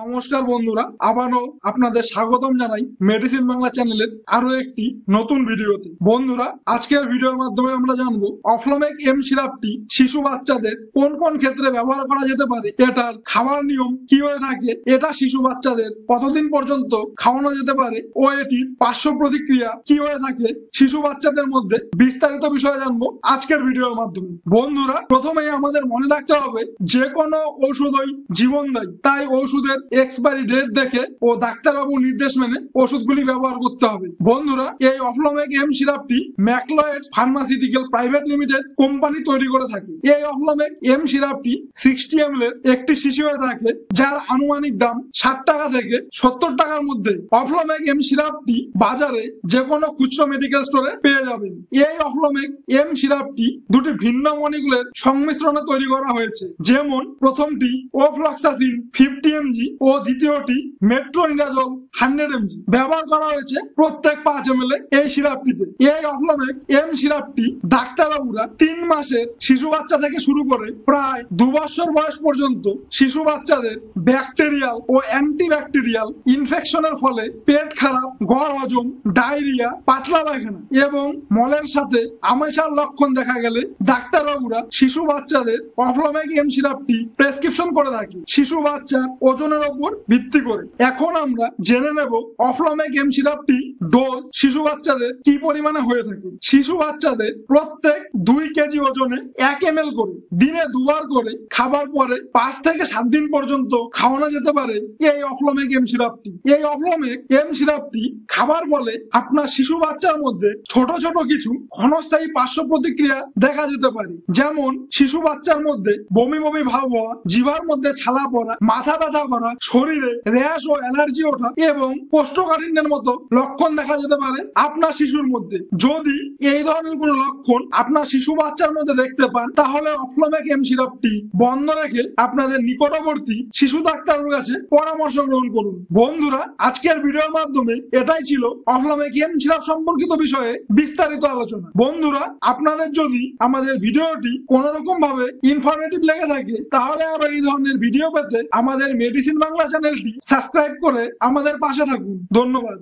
নমস্কার বন্ধুরা, আবারও আপনাদের স্বাগতম জানাই মেডিসিন বাংলা চ্যানেলের আরো একটি নতুন ভিডিওতে। বন্ধুরা, আজকের ভিডিওর মাধ্যমে আমরা জানবো অফ্লোমেক এম সিরাপটি শিশু বাচ্চাদের কোন কোন ক্ষেত্রে ব্যবহার করা যেতে পারে, এটার খাবার নিয়ম কি হয়ে থাকে, এটা শিশু বাচ্চাদের কতদিন পর্যন্ত খাওয়ানো যেতে পারে ও এটির পার্শ্ব প্রতিক্রিয়া কি হয়ে থাকে শিশু বাচ্চাদের মধ্যে, বিস্তারিত বিষয় জানবো আজকের ভিডিওর মাধ্যমে। বন্ধুরা, প্রথমেই আমাদের মনে রাখতে হবে যে কোনো ঔষধই জীবনদায়ী, তাই ওষুধের এক্সপায়ারি ডেট দেখে ও ডাক্তারবাবুর নির্দেশ মেনে ওষুধগুলি ব্যবহার করতে হবে। বন্ধুরা, এই অফ্লোমেক এম সিরাপটি Macleods pharmaceutical private limited company তৈরি করে থাকে। এই অফ্লোমেক এম সিরাপটি 60 ml এর একটি শিশি হয়ে থাকে, যার আনুমানিক দাম 60 টাকা থেকে 70 টাকার মধ্যে। অফ্লোমেক এম সিরাপটি বাজারে যে কোনো খুচরো মেডিকেল স্টোরে পেয়ে যাবেন। এই অফ্লোমেক এম সিরাপটি দুটি ভিন্ন মলিকুলের সংমিশ্রণে তৈরি করা হয়েছে, যেমন প্রথমটি ওফ্লক্সাসিন 50 mg ও দ্বিতীয়টি মেট্রোনিডাজল 100 mg ব্যবহার করা হয়েছে প্রত্যেক 5 ml এই সিরাপটিতে। এই অফ্লোমেক এম সিরাপটি ডাক্তারবাবুরা 3 মাসের শিশু বাচ্চা থেকে শুরু করে প্রায় 2 বছর বয়স পর্যন্ত শিশু বাচ্চাদের ব্যাকটেরিয়াল ও অ্যান্টিব্যাকটেরিয়াল ইনফেকশনের ফলে পেট খারাপ, গড় হজম, ডায়রিয়া, পাতলা পায়খানা এবং মলের সাথে আমাশার লক্ষণ দেখা গেলে ডাক্তারবাবুরা শিশু বাচ্চাদের অফ্লোমেক এম সিরাপটি প্রেসক্রিপশন করে থাকে শিশু বাচ্চার ওজনের উপর ভিত্তি করে। এখন আমরা জেনে নেব অফ্লোমেক এম সিরাপটি ডোজ শিশু বাচ্চাদের কি পরিমাণে হয়ে থাকে। শিশু বাচ্চাদের প্রত্যেক 2 কেজি ওজনে 1 ml করে দিনে 2 বার করে খাবার পরে 5 থেকে 7 দিন পর্যন্ত খাওয়ানো যেতে পারে এই অফ্লোমেক এম সিরাপটি। এই অফ্লোমেক এম সিরাপটি খাবার ফলে আপনার শিশু বাচ্চার মধ্যে ছোট ছোট কিছু ক্ষণস্থায়ী পার্শ্ব প্রতিক্রিয়া দেখা যেতে পারে, যেমন শিশু বাচ্চার মধ্যে বমি বমি ভাব হওয়া, জিভার মধ্যে ছালা পড়া, মাথা ব্যথা করা, শরীরে র্যাশ ও অ্যালার্জি ওঠা এবং কোষ্ঠকাঠিন্যের মতো লক্ষণ দেখা যেতে পারে আপনার শিশুর মধ্যে। যদি এই ধরনের কোনো লক্ষণ আপনার শিশু বাচ্চার মধ্যে দেখতে পান, তাহলে অফ্লোমেক এম সিরাপটি বন্ধ রেখে আপনাদের নিকটবর্তী শিশু ডাক্তারের কাছে পরামর্শ গ্রহণ করুন। বন্ধুরা, আজকের ভিডিওর মাধ্যমে এটাই ছিল অফ্লোমেক এম সিরাপ সম্পর্কিত বিষয়ে বিস্তারিত আলোচনা। বন্ধুরা, আপনাদের যদি আমাদের ভিডিওটি কোন রকম ভাবে ইনফরমেটিভ লেগে থাকে, তাহলে আরো এই ধরনের ভিডিও পেতে আমাদের মেডিসিন বাংলা চ্যানেলটি সাবস্ক্রাইব করে আমাদের পাশে থাকুন। ধন্যবাদ।